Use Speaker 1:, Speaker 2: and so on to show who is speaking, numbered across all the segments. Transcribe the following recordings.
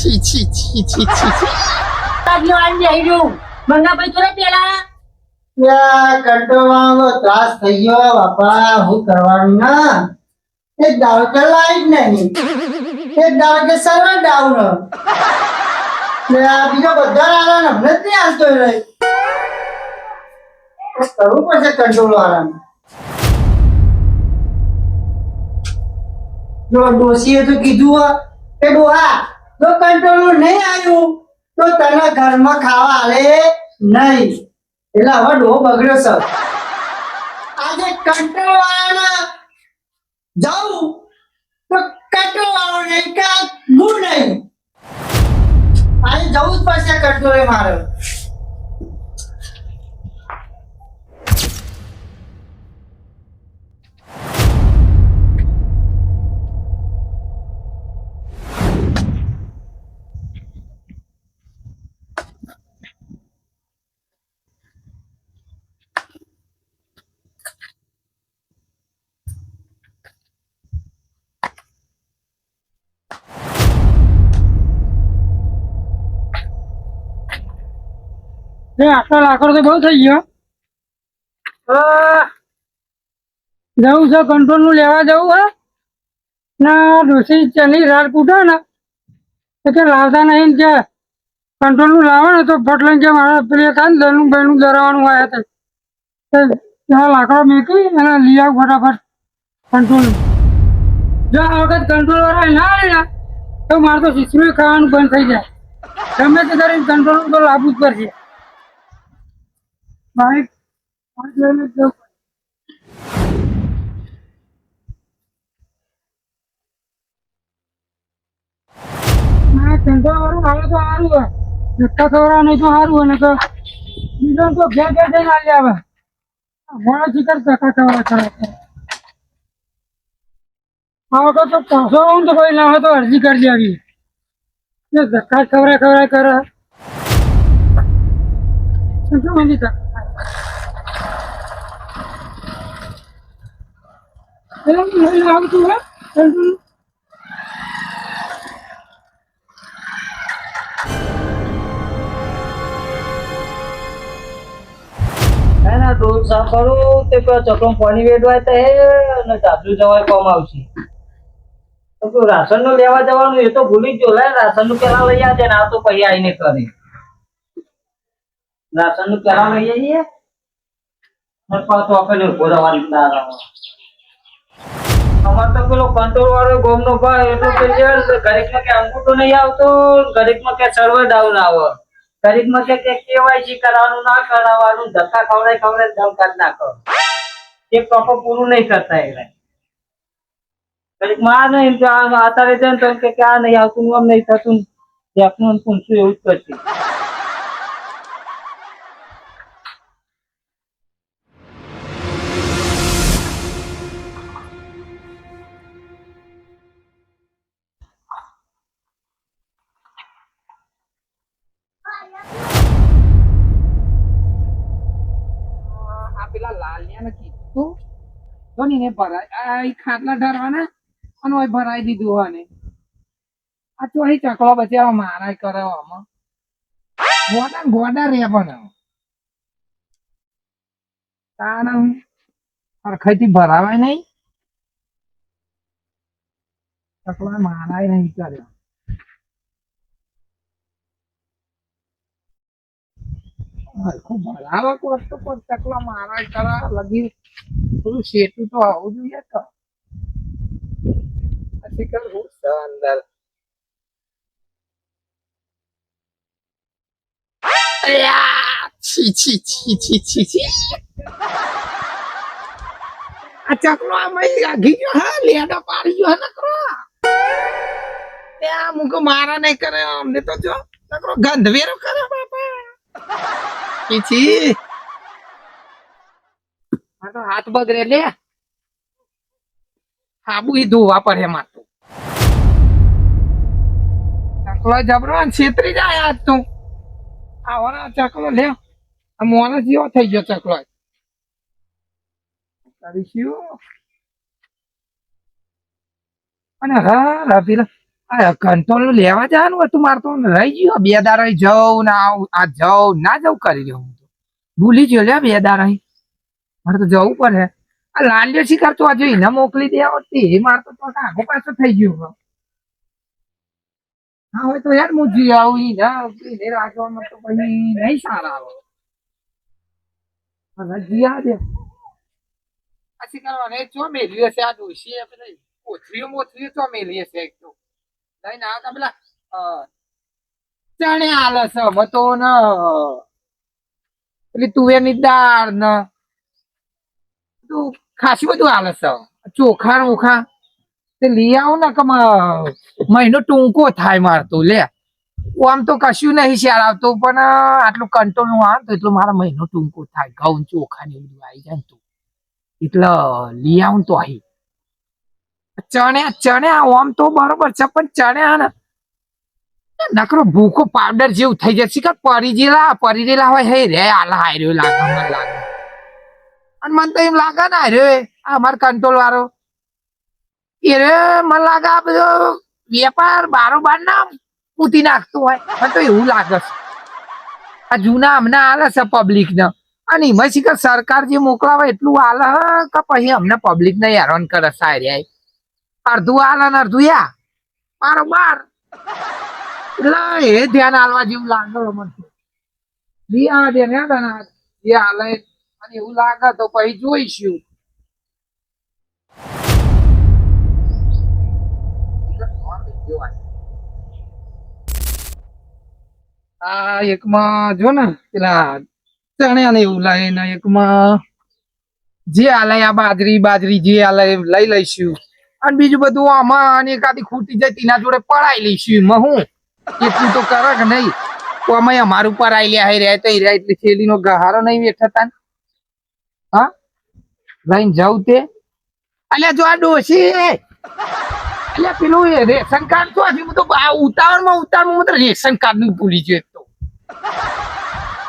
Speaker 1: છી છી છી છી છી છી.
Speaker 2: તાજો આઈ જઈ રહ્યું મંગા ભાઈ થોડા પેલા
Speaker 3: કંટ્રોલવાનો ત્રાસ થઈ ગયો બાપા. હું કરવાનું ના એક દાવ કે લાઈટ નહીં, એક દાવ કે સર્વર ડાઉન. બીજો બધા આરામ અમને જ નહીં આવતો રહે. કરવું પડશે કંટ્રોલ વાળાને. જો ડોશીએ તો કીધું કે ડોહા જો કંટ્રોલ નહીં આવ્યું તો તને ઘરમાં ખાવા આલે નહીં. એટલે હવે ડોહો બગડ્યો સર. આજે કંટ્રોલ વાળાને જાઉં તો કંટ્રોલ વાળો નહીં કે હું નહીં. આજે જવું જ પડશે કંટ્રોલે મારે.
Speaker 4: આટલો લાકડો તો બહુ થઈ ગયો. જવું છે કંટ્રોલ નું લેવા જવું હે ના ડોસી ચની રાત પૂટો ને એટલે લાવતા નહીં કે કંટ્રોલ નું લાવે ને તો ફટ લઈને કે મારે પેલી થાય ને દરનું બેનું દરાવાનું આવ્યા ત્યાં લાકડો મેકી અને લઈ આવ ફટાફટ કંટ્રોલ. જો આ વખત કંટ્રોલ વાળા ના આવે ને તો મારે તો શીશરું ખાવાનું બંધ થઈ જાય. ગમે તે કરીને કંટ્રોલ તો લાવવું જ પડશે. બાઈક લઈને જવું. કંટ્રોલ વાળું આવે તો સારું હોય. ધક્કા ખવડાવે નહીં તો સારું હોય ને તો બીજો તો ઘેર ઘેર જઈને આવી આવે. મોડા શિકાર ધક્કા ખવડાવે કરે. આ વખત તો પાછો આવું તો કોઈ ના હોય તો અરજી કરી દેવી. ધક્કા ખવડાય કરે શું મંદી તક આવતું હે.
Speaker 2: રોજ સાફ કરું તે ચકલો પાણી વેડવાય તો હે અને જાદુ જવાય કોમ આવશે. તો રાશન નું લેવા જવાનું એ તો ભૂલી જ ગયો. લે રાશન નું પેલા લઈ આવજે ને આ તો પછી આવીને કરે. રાશન નું પેલા લઈ આવીએ પાછો આપણે ઉભો રહેવાની અમાર તો પેલો કંટ્રોલ વાળો ગોમ નો ભાઈ એટલું ગરીબ માં કે અંગૂઠો નહીં આવતો, ગરીબ માં કે સર્વર ડાઉન આવે, ગરીબ માં કે કેવાયસી કરવાનું ના કરાવવાનું, ધક્કા ખવડાય દમ કાઢ નાખો. એ પ્રોપર પૂરું નહીં કરતા. એટલે ગરીબ માં આ નહીં અત્યારે જાય તો કે આ નહીં આવતું આમ નહીં થતું એકનું પૂછશું એવું જ કરશે.
Speaker 4: પેલા લાલિયા ને કીધું તો ને ભરાય આ ખાટલા ઢારવાના અને ભરાઈ દીધું હોય ને આ તો અહીં ચકલો બચારો મારા કરે આમાં ગોડા રે પણ તારા હરખાઈથી ભરાવાય નહીં. ચકલો મારાય નહીં કર્યો. ભરાવા કોસ્તો પર ચકલા મારા કરા લગી થોડું શેઠું તો આવું જોઈએ. તો પછી કરું અંદર
Speaker 1: છી છી છી છી છી છી.
Speaker 4: આ ચકલો આમાં લાગી ગયો હા લેડો પાડી ગયો નકરો ત્યાં મુકો મારા નહીં કરે અમને તો જો નકરો ગંધવેરો કરે બાપા. છી આ તો હાથ બગડે લે હાબુ ઈ ધોવા પડે માર તો ચકલો જબરો છેતરી જાય આજ તો. આવવાનો ચકલો લે આ મોનો જેવો થઈ ગયો ચકલો. કરીશું અને હા પેલા
Speaker 5: કંટ્રોલ લેવા જવાનું હતું મારે તો રહી ગયો 2 દાડા જવું ને આ જવું ના જવું કરી રહ્યો હું તો ભૂલી ગયો લે 2 દાડા મારે તો જવું પડે આ લાલ્યો શિકાર તો આજે એને મોકલી દે આવતી મારે તો આગો પાછો થઈ ગયો હા હવે તો યાર હું જી આવું એને રાખવામાં તો પછી નહીં સારા આવે જી દે આ શિકાર ચો મેલી હશે આ ડોશી પેલી ઓથરીઓ ચો મેલી હશે એક તો લઈને આવતા પેલા ચણે આલસ હવે તો ને પેલી તુવેરની દાળ ને બધું ખાસી બધું આલસ ચોખા ઓખા તે લઈ આવો ને કે મહિનો ટૂંકો થાય મારતો લે આમ તો કશું નહીં શેર આવતો પણ આટલું કંટ્રોલ નું આવે તો એટલું મારા મહિનો ટૂંકો થાય ઘઉં ચોખા ને બધું આવી જાય ને તો એટલે લઈ આવું તો અહીં ચણે આમ તો બરોબર છે પણ ચણે ને નકરો ભૂકો પાવડર જેવું થઈ જશે કે પરી રેલા હોય હે રે આલા હાર્યો લાગે મને લાગે અને મને તો એમ લાગે ને હાર્યો આ અમાર કંટ્રોલ વાળો એ રે મને લાગે આ બધો વેપાર બારોબાર ના પૂતી નાખતો હોય મને તો એવું લાગે છે આ જૂના અમને આલે છે પબ્લિક ને અને એમાં શીખર સરકાર જે મોકલાવે એટલું આલે કે પછી અમને પબ્લિક ને હેરાન કરે સારી અડધું આલે ને અડધું યા બારોબાર એટલે એ ધ્યાન આલવા જેવું લાગે મને જે હાલે અને એવું લાગે તો પછી જોઈશું આ એકમાં જો ને પેલા ચણ્યા ને એવું લાગે ને એકમાં જે હાલે આ બાજરી જે હાલે લઈ લઈશું અને બીજું બધું આમાં એકાદી ખૂટી જાય તેના જોડે પડાઈ લઈશું એમાં હું એટલું તો કરે કે નહીં તો અમે અમારું ઉપર આવી લે રહ્યા તો રહ્યા એટલે થેલી નો ગહારો નહીં વેઠતા હા લઈને જાઉં તે અલ્યા જો આ ડોશી અલ્યા પેલું રેશન કાર્ડ તો હજી હું તો ઉતાવળમાં હું તો રેશન કાર્ડ નું ભૂલી ગયો તો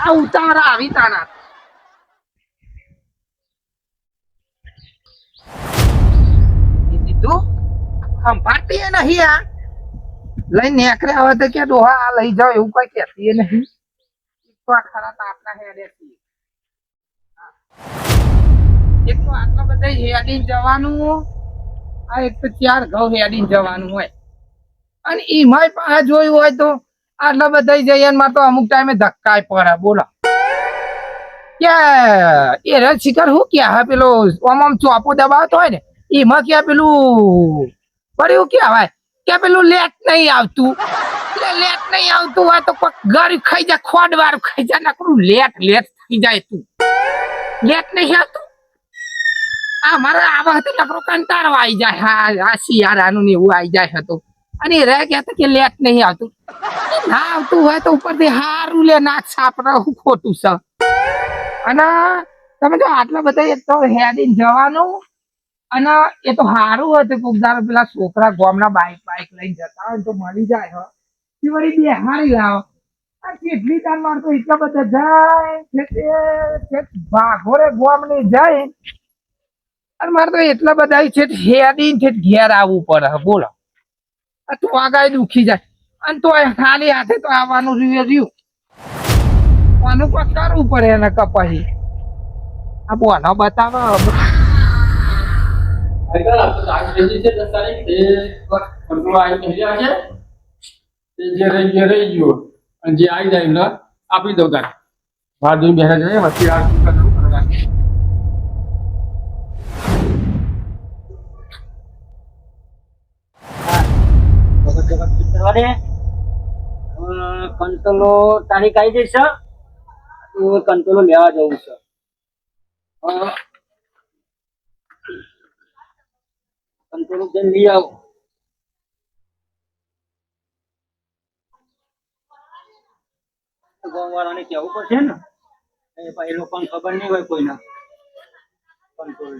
Speaker 5: આ ઉતાવળ આવી તાના તું સંભાળતી નહીં આ લઈને નીકળે હવે તો કે ડોહા આ લઈ જાઓ એવું કઈ કહેતી નહીં તો આ ખરા તાપના હેડે એક તો આટલા બધા હેડીને જવાનું આ એક તો 4 ઘઉં હેડીને જવાનું હોય અને એમાંય પાછા જોયું હોય તો આટલા બધા જઈએ મારે તો અમુક ટાઈમે ધક્કાય પડે બોલો કે એ રજ શિકાર શું ક્યાં હા પેલો આમ ચોપો દબાવતો હોય ને એમાં ક્યાં પેલું પડ્યું કહેવાય કે પેલું લેટ નહીં આવતું હોય તો ગરી ખાઈ જાય ખોડ વાળું ખાઈ જાય નકરું લેટ થઈ જાય તું લેટ નહીં આવતું આ મારા આવા હતું નકરો કંટાળો આવી જાય હા આ શિયાળાનું ને એવું આવી જાય હતું અને એ રહે કહેતા કે લેટ નહીં આવતું ના આવતું હોય તો ઉપરથી હારું લે નાક સાપરા ખોટું છે અને તમે જો આટલા બધા એક તો હેડીને જવાનું અને એ તો સારું હતું કોક દાડો પેલા છોકરા ગામના બાઈક લઈને જતા હોય તો મળી જાય એ વળી બે હારી લાવો આ કેટલી તાર મારતો એટલા બધા જાય ભાગોરે ગામ ને જાય અને મારે તો એટલા બધા છે હેડીને ઘેર આવવું પડે બોલો તું આગળ દુખી જાય અને તો ખાલી હાથે તો આવવાનું રહ્યું આનું કોઈ કરવું પડે એને કપાઈ આ બોનો બતાવો
Speaker 6: જે રહી ગયો અને જે આવી જાય એમને આપી દો તાર બહાર જોઈ બેઠા જાય વચ્ચે
Speaker 2: કંટ્રોલો તારીખ આવી જશે કંટ્રોલો લેવા જવું છે કંટ્રોલો જઈને લઈ આવો ગામવાળાને કહેવું પડશે ને એ લોકોને ખબર નહીં હોય કોઈના કંટ્રોલ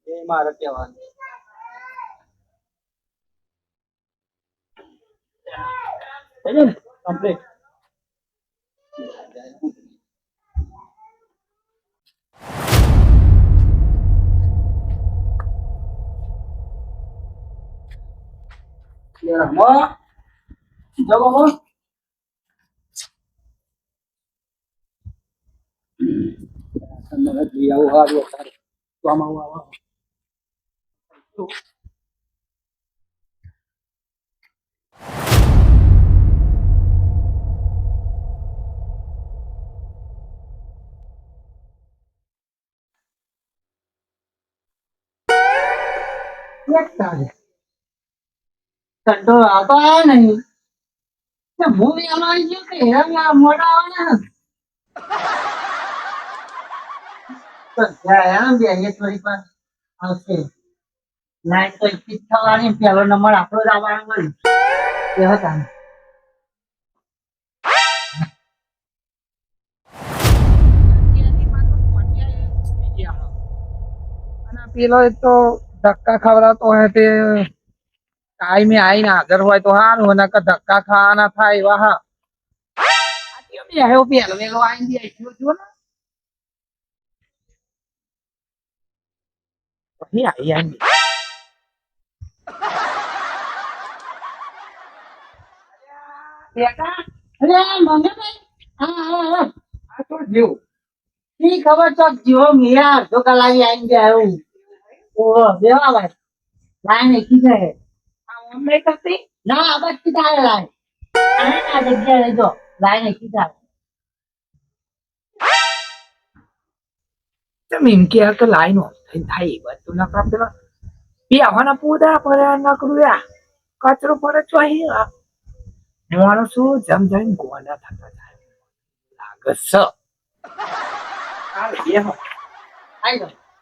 Speaker 2: એ મારે કહેવાનું કમ્પ્લીટ
Speaker 3: કંટ્રોલ આવતો આવ્યો નહીં હું વેલો આવી ગયો કે હેરા મોટા આવવાના તો એમ બે થોડી પણ આવશે લાઈટ તો એકથી જ થવાની પહેલો નંબર આપણો જ આવવાનો હોય એ હતા
Speaker 5: અને પેલો એક તો ધક્કા ખવડાવતો હોય તે ટાઈમે આવીને હાજર હોય તો સારું નકર ધક્કા ખાવાના થાય એવા હા પેલો વેલો આવીને બેસ્યો જો ને પછી આવીને બેટા
Speaker 3: અરે મંગળભાઈ હા હા હા
Speaker 5: આ તો જેવું
Speaker 3: શી ખબર તો જીવો મિયા અડધો કલાકે આવીને ગયા એવું ઓહો બેવા ભાઈ લાઈન એકી છે
Speaker 5: આ ઓનલાઈન કરતી
Speaker 3: ના આ બસ તારે લાઈન આ જગ્યા લઈ જો લાઈન એકી થાય
Speaker 5: તમે એમ કે કે લાઈન ઓફ થઈ થાય એ બધું ના પેલા બે આવવાના પૂરા પડ્યા નકરું યા કચરો પડે ચોહી માણસો જમ જઈને ગોળા થતા જાય લાગે છે
Speaker 3: આવી જાઓ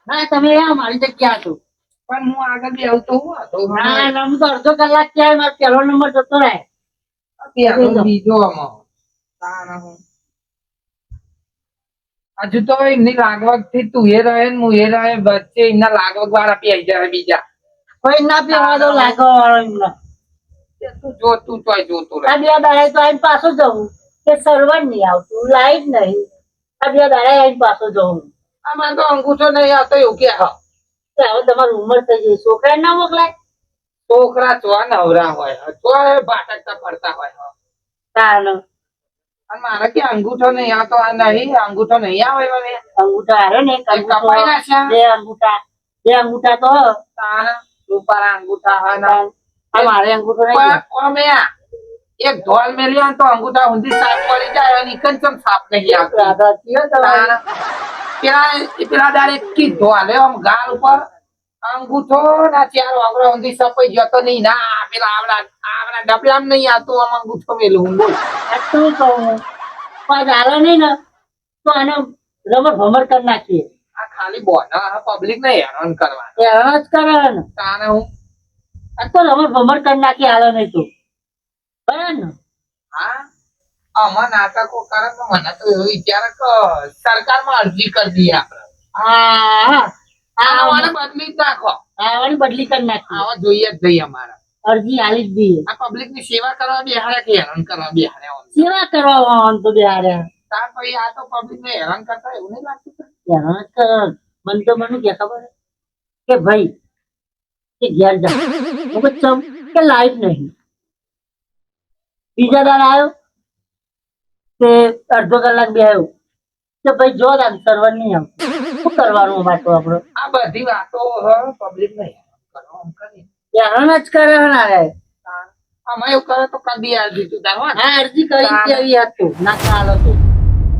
Speaker 3: ના તમે મારી જગ્યા હતો
Speaker 5: પણ હું આગળ બી આવતો હું હતો
Speaker 3: ના ના હું તો અડધો કલાક ક્યાંય મારો પહેલો નંબર જતો રહે
Speaker 5: પેલો બીજો આમાં તારા હું હજુ તો એમની લાગવગ થી તું એ રહે ને હું એ રહે વચ્ચે એમના લાગવગ વાળા પી આવી જાય બીજા
Speaker 3: કોઈ ના પીવા દો લાગો વાળો એમને
Speaker 5: તું જોતું તોય જોતું રહે
Speaker 3: આ બે દાડા તો આઈને પાછો જવું કે સર્વર નહીં આવતું લાઈટ નહીં આ બે દાડા આઈને પાછો જવું
Speaker 5: આમાં તો અંગૂઠો નહીં આવતો એવું કે હા
Speaker 3: હવે તમારી ઉંમર થઈ ગઈ છોકરા ના મોકલાય
Speaker 5: છોકરા ચો નવરા હોય ચો ભાટકતા ફરતા હોય
Speaker 3: તાણ
Speaker 5: અને મારે કે અંગૂઠો નહીં આવતો આ નહીં અંગૂઠો નહીં આવે મને
Speaker 3: અંગૂઠા હારે ને એક
Speaker 5: કપાઈ નાખ્યા
Speaker 3: બે અંગૂઠા તો
Speaker 5: તારા ઉપર અંગૂઠા હોય ને
Speaker 3: આ મારે અંગૂઠો નહીં
Speaker 5: પણ અમે એક ઢોલ મેલ્યા ને તો અંગૂઠા ઊંધી સાફ પડી જાય અને ઈકન ચમ સાફ નહીં આવતો
Speaker 3: દાદા કયો તમારે
Speaker 5: પેલા દાડે કીધો આલે આમ ગાલ ઉપર અંગૂઠો ના ચાર વાગડા ઊંધી સપાઈ જતો નહીં ના પેલા આવડા ડબલામાં નહીં આવતું આમ અંગૂઠો મેલું બોલ
Speaker 3: આ શું કહું પણ હારે નહીં ને તો આને રમત ભમર કરી નાખીએ
Speaker 5: આ ખાલી બોના પબ્લિક ને હેરાન કરવા
Speaker 3: હેરાન જ કરે ને
Speaker 5: તાને હું
Speaker 3: આ તો રમત ભમર કરી નાખીએ હાલે નહીં તો બરાબર ને
Speaker 5: હા આમાં નાટકો કરે તો મને તો એવું વિચાર કે સરકારમાં અરજી કરી દઈએ આપણે
Speaker 3: હા
Speaker 5: આને બદલી જ નાખો
Speaker 3: આવવાની બદલી કરી નાખીએ
Speaker 5: આવા જોઈએ જ જઈએ અમારે
Speaker 3: અરજી હાલી જ દઈએ
Speaker 5: આ પબ્લિક ની સેવા કરવા બેહાડે કે હેરાન કરવા બેહાડે
Speaker 3: સેવા કરવા આવવાનું તો બે હારે
Speaker 5: તાર પછી આ તો પબ્લિક ને હેરાન કરતા એવું નહીં લાગતું
Speaker 3: હેરાન જ કરે મને તો મને કે ખબર હે? કે ભાઈ કે ઘેર જા હું કહું, ચમ કે લાઈટ નહીં બીજા દાડ આવ્યો તે અડધો કલાક બે આવ્યો કે ભાઈ જો રાત સર્વર નહીં આવતું શું કરવાનું અમારે તો આપડે
Speaker 5: આ બધી વાતો પબ્લિક ને હેરાન કરો આમ કરી
Speaker 3: હેરાન જ કરે ને રે
Speaker 5: આમાં એવું કરે તો કદી અરજી તું તાર
Speaker 3: હા અરજી કરી કેવી હતું ના ચાલો તો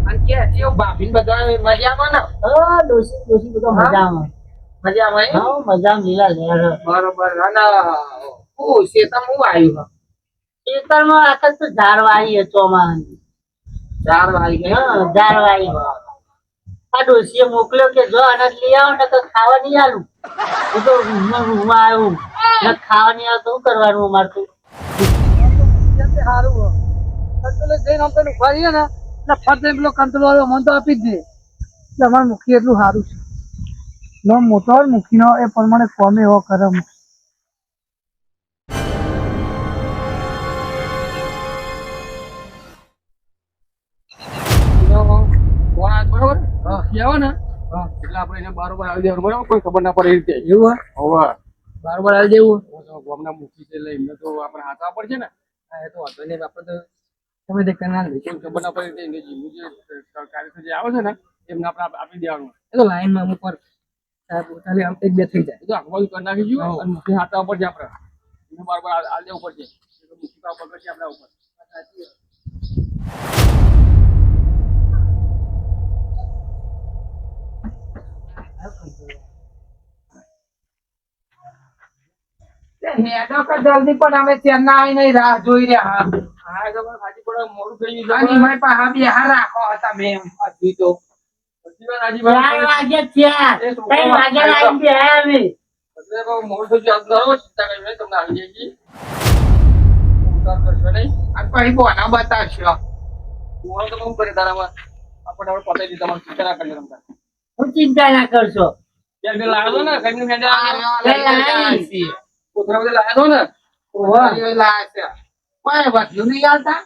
Speaker 5: અને કે જેવું ભાભી બધા મજામાં ને
Speaker 3: ડોસી ડોસી બધો મજામાં
Speaker 5: મજામાં એમ?
Speaker 3: હા મજામાં લીલા લેર
Speaker 5: બરોબર અને હું શેતમ હું આવ્યું
Speaker 3: ખેતરમાં આખા તો ઝાડવાળી ચોમાન
Speaker 5: ચાર વાગી ગયા
Speaker 3: હા ઝાડવાળી આ ડોસીએ મોકલ્યો કે જો અનાજ લઈ આવો ને તો ખાવા નહીં આલું હું તો રૂમમાં આવ્યું ને ખાવા નહીં આવતું શું કરવાનું અમારે તો
Speaker 4: સારું કંટ્રોલ જઈને આમ પેલું ફરીએ ને એટલે ફરતે પેલો કંટ્રોલ વાળો મને તો આપી જ દે એટલે અમારે મુખી એટલું સારું છે નો મોટો હોય મુખીનો એ પ્રમાણે કોમે એવો કરે મુખી
Speaker 6: બરોબર
Speaker 4: આવો ને
Speaker 6: એટલે આપણે એને બારોબાર આવી દેવાનું બરોબર કોઈ ખબર ના પડે એ રીતે
Speaker 4: એવું
Speaker 6: હોવે
Speaker 5: બરોબર હાલ જેવું
Speaker 6: ગામના મુખી છે એટલે એમને તો આપણે હાથવા પડશે ને.
Speaker 5: એ તો વાંધો નહીં આપણે તો તમે તે કરનાર લઈશું.
Speaker 6: કેમ ખબર ના પડે એટલે એને જીવનું જે કાર્ય જે આવે છે ને એમને આપણે આપી દેવાનું.
Speaker 5: એ તો લાઈનમાં અમુક વાર સાહેબ ખાલી આમ એક બે થઈ જાય.
Speaker 6: એ તો આખું કરી નાખીશું અને મુખી હાથવા પડશે આપણે. એને બરાબર હાલ દેવું પડશે. એ તો મુખી કામ પકડશે આપણા ઉપર.
Speaker 5: હેડો કે જલ્દી પણ અમે ચેન્નાઈ આવીને રાહ જોઈ રહ્યા
Speaker 6: હા તો પણ હાજી પણ મોડું થઈ ગયું
Speaker 5: અને
Speaker 6: છે.
Speaker 5: એમાંય પાછા બેહાર રાખો તમે એમ હજી તો
Speaker 6: હજી વાર હાજી
Speaker 3: 4 વાગે થયા 3 વાગે લાઈન બે આવી
Speaker 6: એટલે બહુ મોડું થઈ ગયું. આપ કરો ચિંતા કરી નહીં, તમને આવી જાય ઉતાર કરશો નહીં.
Speaker 5: અને પછી બોના બતાવશો.
Speaker 6: મોડું તો બહુ કરે તારામાં. આપણે આપણે પતાવી દીધા, તમારે ચિંતા ના કરજો તમે.
Speaker 3: હું ચિંતા ના કરશો
Speaker 6: ત્યાં બે લાવ્યો ને કઈનું ફેંડે
Speaker 5: આ
Speaker 6: કોથરા બધા લાવ્યો ને
Speaker 5: કોઈ વધ્યું નહીં આવતા.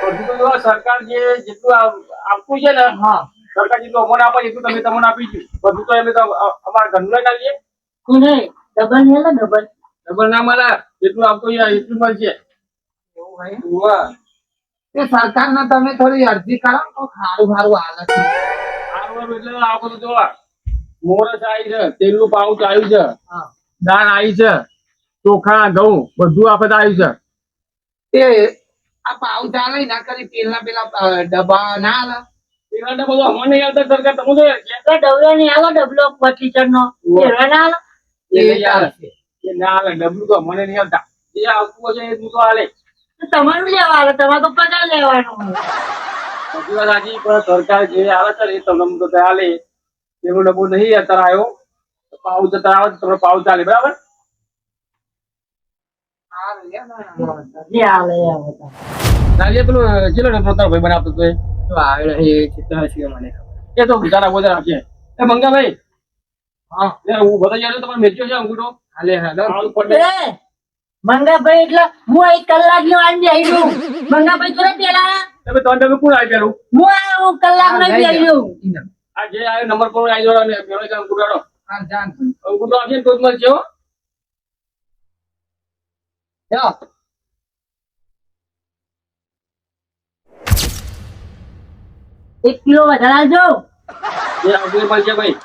Speaker 6: બધું તો જો સરકાર જે જેટલું આપતું છે ને, સરકાર જેટલું અમને આપે એટલું તમે તમને આપી છે. બધું તો એમ તો અમારા ઘરનું લઈને આવીએ.
Speaker 3: કોને ડબલ મેલો ડબલ
Speaker 6: ડબલ ના મળે, જેટલું આપતું છે એટલું મળશે.
Speaker 5: એવું હોય?
Speaker 6: વાહ.
Speaker 5: એ સરકારને તમે થોડી અરજી કરો ને તો સારું સારું હાલત છે.
Speaker 6: આ એટલે આ બધું જોવા મોરસ આવી છે, તેલનું પાઉચ આવ્યું છે, દાળ આવી છે, ચોખા ઘઉં બધું આફત આવ્યું છે.
Speaker 5: તે આ પાઉ ચાલે ના કરી તેલના પેલા ડબ્બા ના હાલે.
Speaker 6: પેલા તો બધું અમને નહીં આવતા સરકાર, તમે તો
Speaker 3: તો ડબલો નહીં આવો ડબલો 25 નો એવા ના આલો?
Speaker 5: એ ચાલશે.
Speaker 6: એ ના હાલે, ડબલું તો અમને નહીં આવતા. જે આવતું હશે એ તો હાલે.
Speaker 3: તો તમારું લેવા આવે તમારે તો પગાર લેવાનો હોય.
Speaker 6: બધી વાત સાચી, પણ સરકાર જે આવે છે ને એ તમને તો હાલે. એનો ડબ્બો નહીં અત્યારે આવ્યો, પાઉચ અત્યારે આવે તો તમને પાઉચ ચાલે, બરાબર?
Speaker 5: સારું લે ને.
Speaker 3: જે આલે એ બધા.
Speaker 6: ચાલીએ પેલું ચેલો ડબ્બો તારો ભાઈ બનાવતો હતો એ?
Speaker 5: તો આવે એ ચિંતા છે મને ખબર.
Speaker 6: એ તો તારા બધા રાખીએ. એ મંગાભાઈ,
Speaker 5: હા
Speaker 6: હું બધા જાય તમારે મેચ્યો છે અંગૂઠો.
Speaker 5: હાલે હાલો.
Speaker 6: હાલ પડે.
Speaker 3: એ મંગાભાઈ એટલે હું 1 કલાક ની વાંધી આવ્યું મંગાભાઈ થોડા પેલા
Speaker 6: તમે તમે કોણ આવી પેલું?
Speaker 3: હું આવ્યો કલાક માં આવ્યું
Speaker 6: આ જે આવ્યો નંબર પર આવી જવાનો ને પેલો એક અંગૂઠો.
Speaker 5: હા જાન
Speaker 6: અંગૂઠો આપશે ને તો જ મળશે હો.
Speaker 3: જો 1 કિલો વધારે આવજો
Speaker 6: એ આવશે એ મળશે ભાઈ.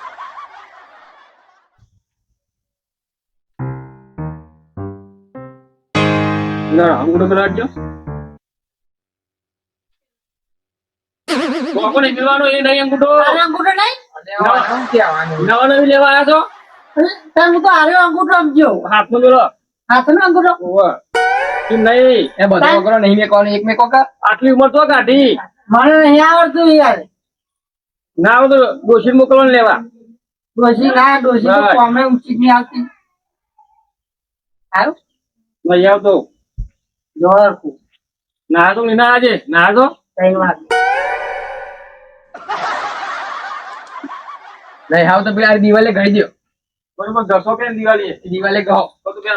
Speaker 6: ના અંગૂઠો તો રાખજો. કોકો નહીં પીવાનો એ નહીં અંગૂઠો.
Speaker 3: તારો અંગૂઠો નહીં
Speaker 5: લેવાનું કહેવાનું.
Speaker 6: નવા નવી લેવા આવ્યા છો?
Speaker 3: તાર હું તો આવ્યો અંગૂઠો સમજો
Speaker 6: હાથમાં મેલો.
Speaker 3: હાથનો અંગૂઠો
Speaker 6: ઓવે. કેમ નહીં?
Speaker 5: એ બધો વગરો નહીં મેકવાનો એક મેકો કા.
Speaker 6: આટલી ઉંમર તો કાઢી.
Speaker 3: મને નહીં આવડતું યાર
Speaker 6: ના આવે તો ડોશી મોકલવાનું લેવા.
Speaker 3: ડોશી ના ડોશી તો
Speaker 6: બસ.
Speaker 3: કોમે ઊંચી નહીં આવતી સારું
Speaker 6: નહીં આવતો.
Speaker 3: જોર
Speaker 6: ના તો ના આજે ના તો
Speaker 3: 3 વાગે
Speaker 5: નહીં હાવ તો પેલા દિવાલે ગઈ દો.
Speaker 6: બરોબર દસો કે દિવાળી
Speaker 5: દિવાલે કહો.
Speaker 6: બધું કે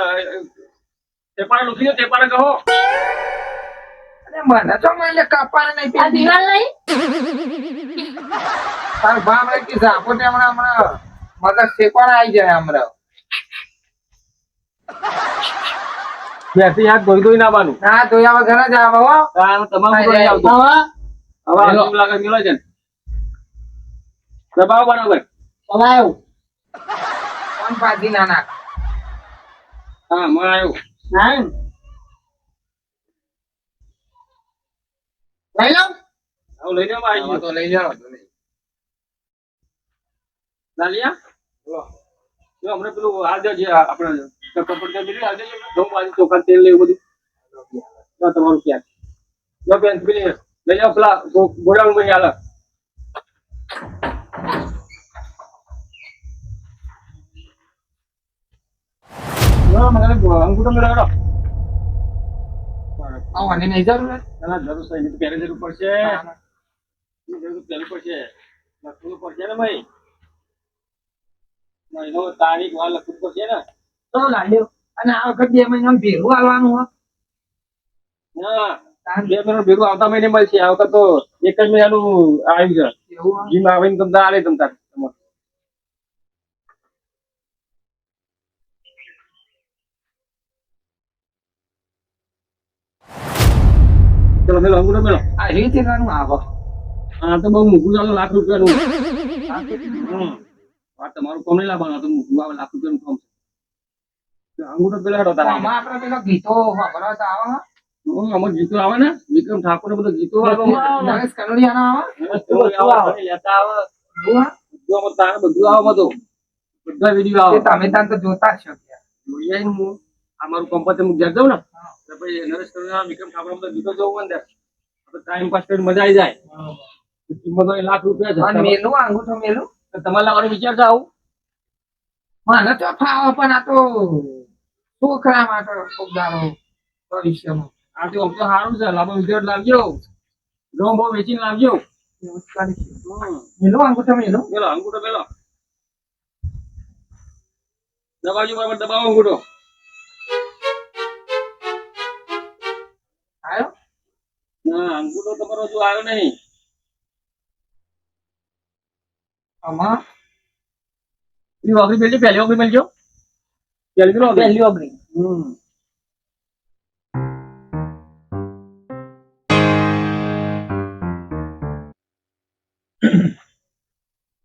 Speaker 6: તેપાડા લૂકી દો તેપાડા કહો.
Speaker 5: અરે મને તો મને કપાળ નહીં
Speaker 3: આ દિવાલ નહીં
Speaker 5: તાર બાપ રે કે ઝાપોટે હમણાં મગજ શેકવાના આવી જાય હમણાં.
Speaker 6: બેસી હાથ ધોઈ ધોઈ નાવાનું.
Speaker 5: ના ધોયા વગર જ આવે હો.
Speaker 6: તમારું તો નહીં આવતું.
Speaker 3: હવે
Speaker 6: હવે આટલું લાગે મિલો છે ને. દબાવો બરાબર.
Speaker 3: ચલાયો
Speaker 5: કોણ પાછી ના નાખ.
Speaker 6: હા મને આવ્યું.
Speaker 3: ના લઈ લો
Speaker 6: હવે લઈ લેવા આવી
Speaker 5: હવે
Speaker 6: ગયો.
Speaker 5: તો લઈ જાઓ તો લઈ.
Speaker 6: લાલિયા જો હમણાં પેલું હાલ દેજો જે આપણે કપડ મિલી હાલ દેજો. ઘઉં બાજુ ચોખા તેલ ને એવું બધું. જો તમારું ક્યાં જો બેન પેલી લઈ જાઓ પેલા ગોડાઉન માં હાલ. અંગૂઠો મેળવો.
Speaker 5: આવવાની નહીં જરૂર.
Speaker 6: ના જરૂર છે નહીં તો પહેરે જરૂર પડશે. જરૂર પડશે લખવું પડશે ને ભાઈ. મહિનો તારીખ વાર લખવું પડશે ને.
Speaker 5: તો લાલ્યો અને આ વખત 2 મહિના ભેગું આવવાનું હોય.
Speaker 6: હા 2 મહિના ભેગું આવતા મહિને મળશે. આ વખત તો 1 જ મહિનાનું આવ્યું છે.
Speaker 5: એવું હોય.
Speaker 6: જીમ આવીને તમને આલે તમ તાર. મેલો અંગૂઠો મેલો.
Speaker 5: આ રીતે કરવાનું આવો
Speaker 6: આ તો બહુ મોંઘું ચાલે, લાખ રૂપિયાનું. હમ. આ તમારું કોમ નહીં લાવવાનું, આ તો મોંઘું આવે, લાખ રૂપિયાનું કામ છે. તો અંગૂઠો પેલા હેડો તારા.
Speaker 5: આમાં આપણે પેલો ગીતો વાપરવા તો આવે
Speaker 6: અમાર ગીતો આવે ને, વિક્રમ ઠાકોર ને બધા ગીતો આવે.
Speaker 5: નરેશ કનોડિયાનો આવે
Speaker 6: લેતા આવે. બધું આમાં તારે બધું આવે બધું. બધા વિડીયો આવે.
Speaker 5: તે તમે તાન તો જોતા જ છો ત્યાં.
Speaker 6: જોઈએ ને હું અમારું કંપની હું ઘેર જાઉં ને એટલે પછી નરેશ કનોડિયા, વિક્રમ ઠાકોર બધા ગીતો જોવું ને ટાઈમ પાસ કરીને મજા આવી જાય. કિંમત હોય લાખ રૂપિયા છે.
Speaker 5: અને મેલું અંગૂઠો મેલું
Speaker 6: તો તમારે લાવવાનો વિચાર છે આવું?
Speaker 5: મને તો ફાવે પણ આ તો છોકરા માટે ખૂબ દાડો ભવિષ્યમાં
Speaker 6: આ તો આમ તો સારું છે, લાંબો વિચાર લાવજો. ઘઉં બહુ વેચીને લાવજો.
Speaker 5: એવું જ કરીશું. મેલું અંગૂઠો મેલું
Speaker 6: પેલો અંગૂઠો પેલો દબાવજો, બરાબર દબાવો અંગૂઠો.
Speaker 5: આવ્યો
Speaker 6: ના, અંગૂઠો તમારો હજુ આવ્યો નહીં.
Speaker 5: આમાં
Speaker 6: પેલી વાગરી મેલજો, પહેલી વાગરી મેલજો. પહેલી વાગરી.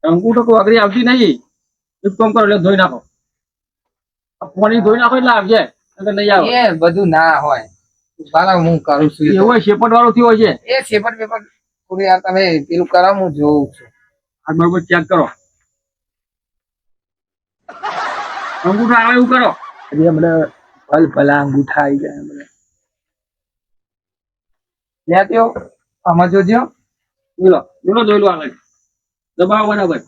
Speaker 6: અંગૂઠો કોઈ વાગરી આવતી નહીં. એક કામ કરો, એટલે ધોઈ નાખો. આ પાણી ધોઈ નાખો એટલે આવજે, નહીંતર નહીં આવે.
Speaker 5: એ બધું ના હોય બાલા હું કરું છું એ તો.
Speaker 6: એવો શેપટ વાળો થયો છે.
Speaker 5: એ પેપર પેપર થોડી યાર તમે પેલું કરો હું જોઉં છું.
Speaker 6: આ બરોબર ચેક કરો. અંગૂઠો આવે એવું કરો.
Speaker 5: ભલા અંગૂઠા આવી જાય હમણાં. લે ત્યો આમાં જોજો.
Speaker 6: બોલો બોલો, જોઈ લો આગળ. દબાવો બરાબર.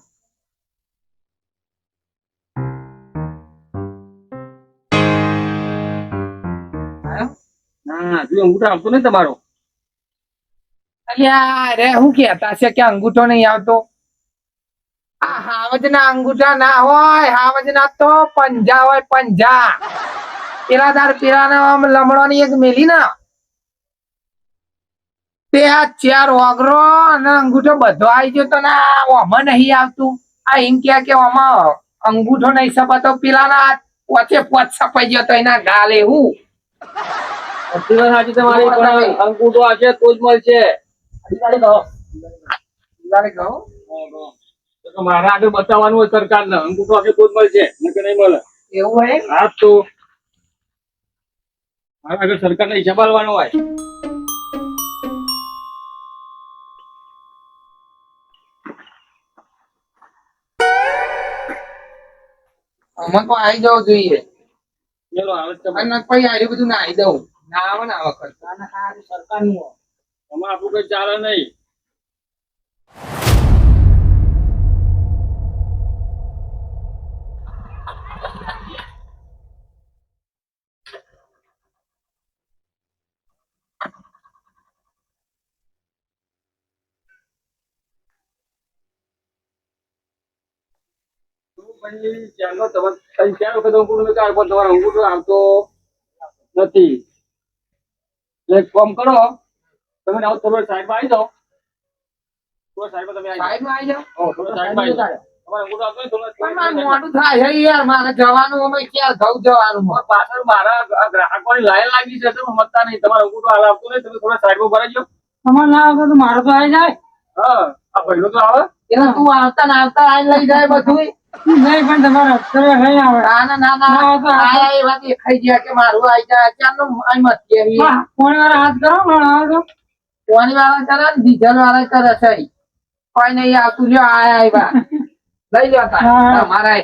Speaker 5: આવ્યો?
Speaker 6: હા, હજુ અંગૂઠો આવતો નહીં તમારો.
Speaker 5: અલ્યા રે હું કહેતા છે કે અંગૂઠો નહીં આવતો? આ હાવજના અંગૂઠા ના હોય, હાવજના તો પંજા હોય, પંજા. પેલા દાર પેલા આમ લમડોની એક મેલી ને તે આ ચાર ઓગરો અને અંગૂઠો બધો આવી ગયો તો ના ઓમાં નહીં આવતું. આ એમ કે ઓમાં અંગૂઠો નહીં સપાતો, પેલા ના પોચે પોચ સપાઈ ગયો તો એના ગાલ એવું.
Speaker 6: સાચી વાત સાચી તમારી, પણ અંગૂઠો આવશે તો જ મળશે.
Speaker 5: તારે કહું
Speaker 6: તો મારા આગળ બતાવવાનું હોય સરકારને, અંગૂઠો આવશે તો જ મળશે, નકર નહીં મળે.
Speaker 5: એવું હોય
Speaker 6: હા, તો મારા આગળ સરકારને હિસાબ આલવાનો હોય.
Speaker 5: આમાં તો આવી જવું જોઈએ.
Speaker 6: ચલો, આવે છે તમારે.
Speaker 5: અને પછી આર્યું બધું ના આવી દઉં ના આવે ને આ વખત સરકારનું હોય.
Speaker 6: આમાં આપણું કઈ ચાલે નહીં. પછી ચાલો, તમે ત્રણ ચાર વખત અંગૂઠો મેં કાઢ્યો, પણ તમારો અંગૂઠો આવતો નથી. એટલે એક કામ કરો, તમે આવો થોડો સાઈડમાં આવી જાઓ. થોડો સાઈડમાં તમે આવી
Speaker 5: સાહેબ આવી જાઓ.
Speaker 6: જાઓ. થોડો સાઈડમાં આવી જાઓ. તમારો અંગૂઠો આવતો હોય, થોડો
Speaker 5: પણ મારે
Speaker 6: સાઈડમાં
Speaker 5: મોડું થાય છે યાર, મારે જવાનું અમે ક્યાં ઘઉં જવાનું હોય.
Speaker 6: પાછળ મારા ગ્રાહકોની લાઈન લાગી છે, તો સમજતા નહીં. તમારો અંગૂઠો હાલ આવતો નહીં, તમે થોડા સાઈડમાં ભરાઈ જાઓ.
Speaker 4: તમારે ના આવતો તો મારો તો આવી જાય.
Speaker 6: હા, આ ભાઈનો તો આવે.
Speaker 5: એટલે તું આવતા ને આવતા આઈ લઈ જાય બધું.
Speaker 4: નહીં પણ તમારે અત્યારે નહીં આવે.
Speaker 5: ના ના ના
Speaker 4: ના, તો આ-
Speaker 5: આયા એ વાત દેખાઈ ગયા કે મારું આઈ જાય ક્યારનું આઈ મત કેરી.
Speaker 4: હા, કોણી વાળા હાથ કરો પણ આવે તો
Speaker 5: પાણી વાળા કરે ને ડીઝલ વાળા કરે છે. કોઈ નહીં આવતું લ્યો આયા આવ્યા લઈ જાઓ તાર.
Speaker 4: હા.
Speaker 5: તમારા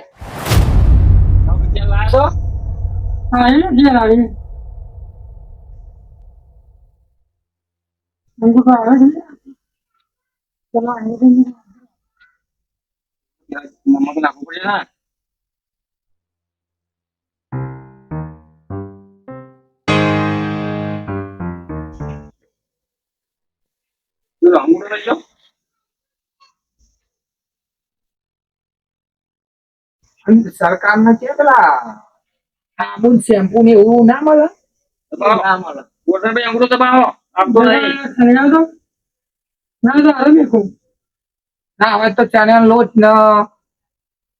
Speaker 6: તમે ત્યાં લાવો.
Speaker 4: હા એને ઘેર આવી અંગૂઠો આવે છે. ચલો અહીં જઈને.
Speaker 6: નમક નાખવું પડે ને. પેલો અંગૂઠો લઈ જાઓ.
Speaker 5: સરકાર ને કે પેલા સાબુન શેમ્પુ ને એવું ના મળે?
Speaker 6: દબાવો. ગોઠણભાઈ અંગૂઠો દબાવો. આપતો નહીં.
Speaker 4: ખાલી આવતો ના તો આવે મેં કહું.
Speaker 5: ના હવે તો ચણા લોટ ને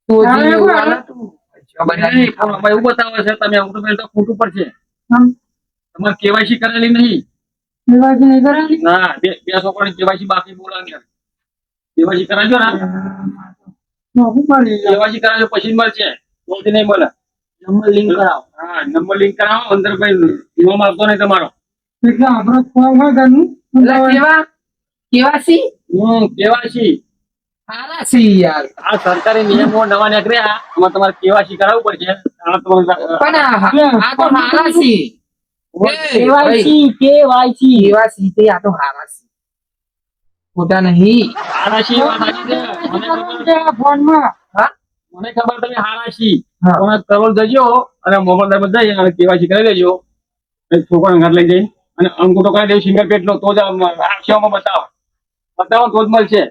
Speaker 5: સોજી ને એવું આલે તું. બધા
Speaker 6: નહીં, પણ આમાં એવું બતાવે છે તમે અંગૂઠો પહેરતા ખોટું પડશે.
Speaker 4: હમ.
Speaker 6: તમારે કેવાયસી કરેલી નહીં.
Speaker 4: કેવાયસી નહીં કરાવી
Speaker 6: ના બે છોકરાની કેવાયસી બાકી બોલાવી કેવાયસી કરાવજો ને
Speaker 4: મોંઘું પડી જાય.
Speaker 6: કેવાયસી કરાવજો પછી જ મળશે તો નહીં મળે
Speaker 3: નંબર લિંક કરાવો.
Speaker 6: હા નંબર લિંક કરાવો અંદર ભાઈ ઈવો આવતો નહીં તમારો
Speaker 4: એટલે આપણો ફોર્મ હોય ઘરનું
Speaker 5: એટલે કેવાસી
Speaker 6: કેવાયસી
Speaker 5: હારા સી યાર
Speaker 6: આ સરકારી નિયમો નવા નીકળ્યા એમાં તમારે કેવાયસી કરાવવું પડશે આ તમારું
Speaker 5: પણ આ તો હારા સી
Speaker 3: કેવાયસી
Speaker 5: કેવાસી તે આ તો હારા સી ખોટા નહીં
Speaker 6: હારાશી વાત સાચી છે.
Speaker 4: ફોનમાં
Speaker 6: મને ખબર તમે હારાશી
Speaker 5: હા.
Speaker 6: તમે કરોડ જજો અને મોબાઈલ જઈ અને કેવાયસી કરી લેજો છોકરાને ઘર લઈ જઈ અને અંગૂઠો કરી દેજો સિંગલ પેટનો તો જ આક્ષેપમાં બતાવો તો જ મળશે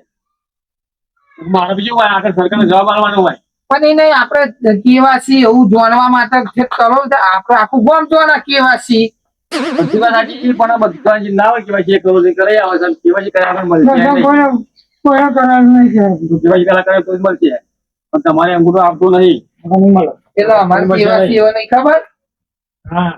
Speaker 6: મારે બીજું હોય આગળ સરકારને જવાબ આપવાનો હોય
Speaker 5: પણ એ નહીં આપણે કેવાસી એવું જાણવા માટે જે કરો તો આપણે આખું ગામ જોવાના કેવાસી
Speaker 6: બધી વાત સાચી છે પણ આ બધા જે ના હોય કેવાયસી એક કરોડ કરી આવે છે કેવાયસી કર્યા આગળ મળશે
Speaker 4: બધા
Speaker 6: નહીં.
Speaker 4: કોઈ કરાવી નહીં કહેવાય.
Speaker 6: કેવાયસી કર્યા કરે તો જ મળશે પણ તમારે અંગૂઠો આપતો નહીં નહીં મળે
Speaker 5: એટલે અમારે કેવાસી એવો નહીં ખબર
Speaker 6: હા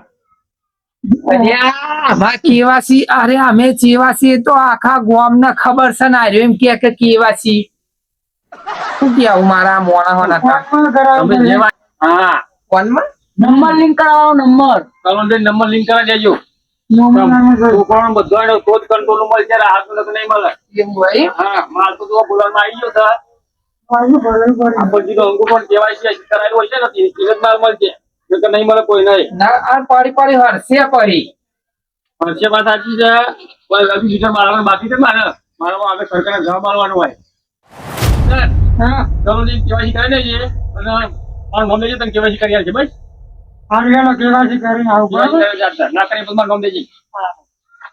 Speaker 5: અમારે કેવાસી અરે અમે કેવાસી તો આખા ગામ ને ખબર છે ને આર્યો એમ કે કેવાસી શું કેવું મારા મોણા હોના
Speaker 4: ફોનમાં કરાવવું
Speaker 6: તમે
Speaker 4: પડે.
Speaker 6: જેવા હા
Speaker 5: ફોનમાં
Speaker 3: નંબર લિંક કરાવો નંબર.
Speaker 6: કરોડ નંબર લિંક કરાવી દેજો
Speaker 4: નોમનામાં કરાવવું.
Speaker 6: છોકરાનો બધો એનો તો જ કંટ્રોલ મળશે હાથ તો નહીં મળે
Speaker 5: એમ હોય
Speaker 6: હા માલ તો જો બોલવામાં આવી ગયો છે
Speaker 4: પાછું ભરવું પડે.
Speaker 6: આ પછી તો અંગૂઠો કેવાયસી કરાયેલું હોય છે ને એ જ માલ મળશે નહીંતર નહીં મળે કોઈ નહીં
Speaker 5: ના આ પડી હરશે પડી
Speaker 6: વર્ષે વાત સાચી છે પણ હજુ બીજા મારા બાકી છે મારે મારામાં આગળ સરકારને જવાબ આપવાનો હોય
Speaker 4: હા
Speaker 6: ચલો જી કેવાયસી કરી દેજે અને મારું નામ દેજે તને કેવાયસી કરી આવજે બસ
Speaker 4: હારિયાનો કેવાયસી કરીને આવું
Speaker 6: કેવાયસી
Speaker 4: બરાબર.
Speaker 6: કરી આવજે. ના કરી મારું નામ દેજે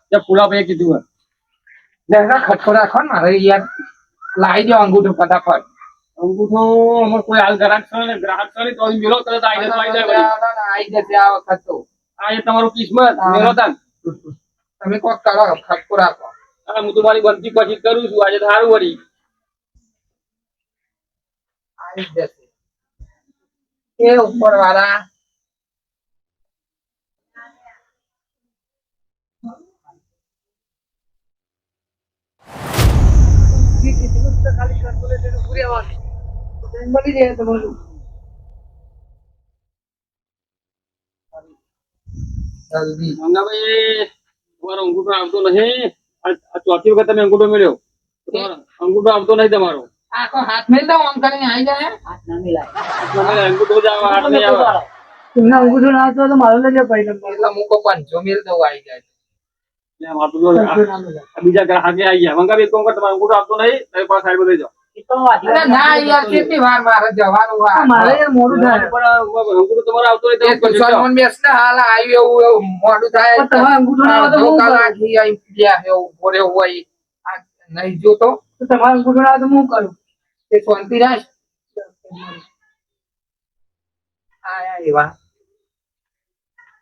Speaker 6: ત્યાં ફુલાભાઈએ કીધું હોય
Speaker 5: જરા ખટકો રાખો ને મારે યાર લાવી દો અંગૂઠો ફટાફટ
Speaker 6: અંગૂઠો અમારે કોઈ હાલ ગ્રાહક કરે તો મેળો તરત આવી જાય
Speaker 5: આવી જશે આ વખત તો
Speaker 6: આ એ તમારું કિસ્મત મેળો તાન
Speaker 5: તમે કોક કરો ખટકો રાખો
Speaker 6: હા હું તો મારી બનતી પછી કરું છું આજે તો સારું વળી
Speaker 5: આવી જશે એ ઉપર વાળા મળી જાય તમારું જલ્દી
Speaker 6: મંગાભાઈ તમારો અંગૂઠો આવતો નહીં આ ચોથી વખત તમે અંગૂઠો મેળ્યો તમારો અંગૂઠો આવતો નહીં તમારો
Speaker 5: આખો હાથ મેલ દો આમ કરીને આવી જાય
Speaker 6: અંગૂઠો જ આવે હાથ નહીં આવે
Speaker 3: એમના અંગૂઠો ના હતો તો મારો લેજો ભાઈ નંબર.
Speaker 5: એટલે મૂકો પંચો મેલ દો આવી જાય
Speaker 6: એટલે આમ આપણું જો આ બીજા ગ્રાહકે આવી ગયા મંગાભાઈ એક કામ કર તમારો અંગૂઠો આવતો નહીં તમે પાછા સાઈડ લઈ જાઓ
Speaker 5: અરે ના યાર કેટલી વાર મારે જવાનું વાર
Speaker 3: મારે યાર મોડું થાય.
Speaker 6: પણ અંગૂઠો તમારો આવતો નહીં
Speaker 5: એ
Speaker 6: તમે પછી જાઓ.
Speaker 5: સલમાન બેસ ને હાલ આવ્યું એવું મોડું થાય
Speaker 3: પણ તમારે અંગૂઠો ના આવે તો હું કરું?
Speaker 5: કલાક આવી ગયા એવું બોરે હોય આ નહીં જોતો
Speaker 3: તો તમારો અંગૂઠો ના આવે તો હું કરું?
Speaker 5: તે શાંતિ રાખ આયા એવા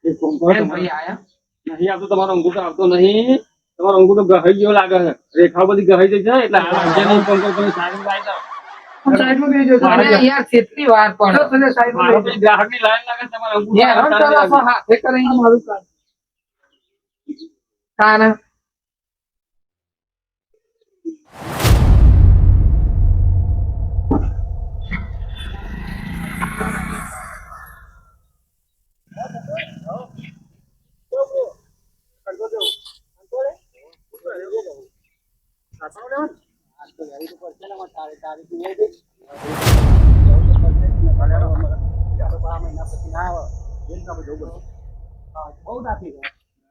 Speaker 6: એક કામ કરો
Speaker 5: એમ
Speaker 6: તમારે.
Speaker 5: ભાઈ આયા
Speaker 6: નહીં આવતો તમારો અંગૂઠો આવતો નહીં તમારો અંગૂઠો ગહાઈ જેવો લાગે છે રેખાઓ બધી ગહાઈ જાય છે એટલે હાલ આજે નહીં કામ કરો તમે સાઈડ માં આવી જાઓ.
Speaker 3: હું સાઈડમાં બેસી જાઉં.
Speaker 5: અરે યાર કેટલી વાર પણ
Speaker 3: તો તમે સાઈડમાં
Speaker 6: મારો
Speaker 3: બેસી
Speaker 6: પછી ગ્રાહકની લાઈન લાગે છે, તમારો અંગૂઠો
Speaker 5: યાર
Speaker 6: આવતા
Speaker 5: ચાલો
Speaker 6: નહીં લાગે.
Speaker 5: હાથે કરીને
Speaker 3: જાઓ. મારું કામ.
Speaker 5: તાને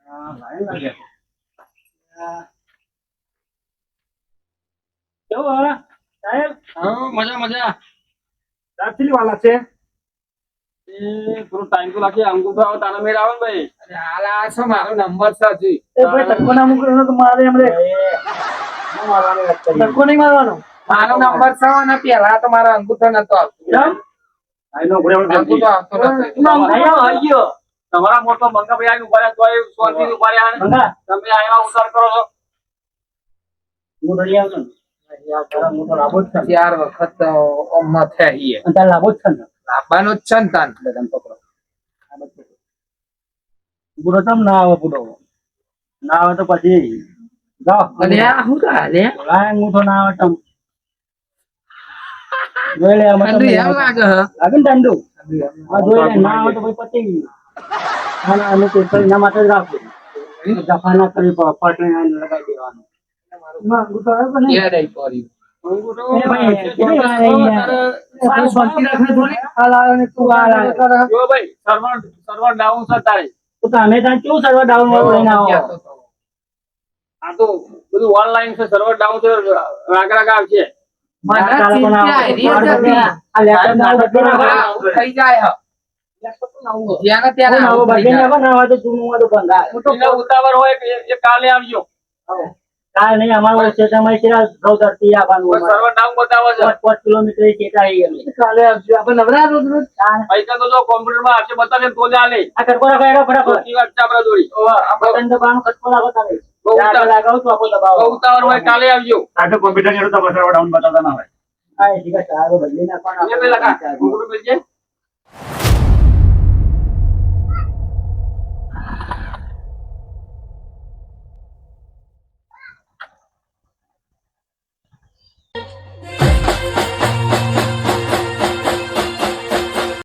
Speaker 6: હા, લાઈન લાગે છે. કેવું હવે? સાહેબ? હા, મજા મજા
Speaker 3: રાખેલી વાલા છે.
Speaker 6: એ થોડો ટાઈમ તો લાગે અંગૂઠો આવે તારા મેળ આવે ને ભાઈ
Speaker 5: અરે હાલ આ છો મારો નંબર છે હજી
Speaker 3: એ ભાઈ ધક્કો ના મૂકો એનો તો મારે એમણે ધક્કો નહીં મારવાનો.
Speaker 5: મારો નંબર છે અને પેલા તો મારો અંગૂઠો નતો આવતો
Speaker 3: કેમ?
Speaker 6: આઈનો ઉભરે ઉભરે
Speaker 5: અંગૂઠો આવતો નતો
Speaker 3: આવી ગયો.
Speaker 6: તમારા મોટો મંગાભાઈ આવીને ઉભા રહ્યા તોય શાંતિથી ઉભા રહ્યા ને.
Speaker 3: મંગા.
Speaker 6: તમે આયા ઉતાર કરો છો
Speaker 3: હું ડરી આવતો ને. તારા મોટો લાભો જ છે ને.
Speaker 5: 4 વખત ઓમમાં થઈ
Speaker 3: અને તારા લાભો જ છે ને.
Speaker 5: લાવવાનો જ છે ને તાન
Speaker 3: બધાને પકડો. આ બધું. બુડો ચમ ના આવે બુડો. ના આવે તો પછી જાઓ
Speaker 5: અને આ શું કરે
Speaker 3: લાય હું તો ના આવે તમ જોઈ લે આમાં
Speaker 5: ઠંડુ
Speaker 3: તમને
Speaker 5: એમ લાગે હ
Speaker 3: લાગે ને ઠંડુ હા જોઈ લે ના આવે તો પછી પતી ગયું ના ના અમુક એક એના માટે જ રાખું દફા ના કરી પટલી લગાવી દેવાનું
Speaker 5: ક્યારે આવી પડ્યું
Speaker 3: એ ભાઈ કેટલી વાર રહી યાર શાંતિ રાખને થોડી હાલ આવે ને તું હાલ આવે
Speaker 6: જો ભાઈ સર્વર ડાઉન છે તારે
Speaker 3: તો તમે ત્યાં કેવું સર્વર ડાઉન વાળું લઈને આવો
Speaker 6: આ તો બધું ઓનલાઈન છે સર્વર ડાઉન છે રાગ આવશે
Speaker 3: આ લેપટોપ ના બદલી નાખો
Speaker 5: થઈ જાય હ જ્યાં ત્યારે
Speaker 3: આવો
Speaker 5: આવું થઈ
Speaker 3: બદલી
Speaker 5: જાય.
Speaker 3: નાખો ના હોય તો જૂનું હોય તો બંધ આવે
Speaker 6: હું તો ઉતાવળ હોય એ કાલે આવજો
Speaker 3: કાલ નહીં અમારું ક્ષેત્રમાં છે ઘઉં ધરતી આવવાનું
Speaker 6: સર્વર ડાઉન બતાવે છે
Speaker 3: 5 કિલોમીટર ખેતા આવી કાલે આવજો આપણે નવરા રોજ રોજ
Speaker 6: પૈસા તો જો કોમ્પ્યુટર માં આવશે બતાવે તો જ આલે
Speaker 3: આ કટકો રાખો એનો ફટાફટ
Speaker 6: ખોટી વાત છે આપણા જોડી
Speaker 3: આ બટન દબાવવાનું કટકો રાખો તમે
Speaker 6: બહુ ઉતાવળ.
Speaker 3: લગાવો તો આપો દબાવો
Speaker 6: ઉતાવળ હોય કાલે આવજો
Speaker 7: આ તો કોમ્પ્યુટર ની તો સર્વર ડાઉન બતાવતા ના હોય
Speaker 3: હા ઠીક છે સારું બદલી નાખવાનું
Speaker 6: પેલા કોમ્પ્યુટર પર છે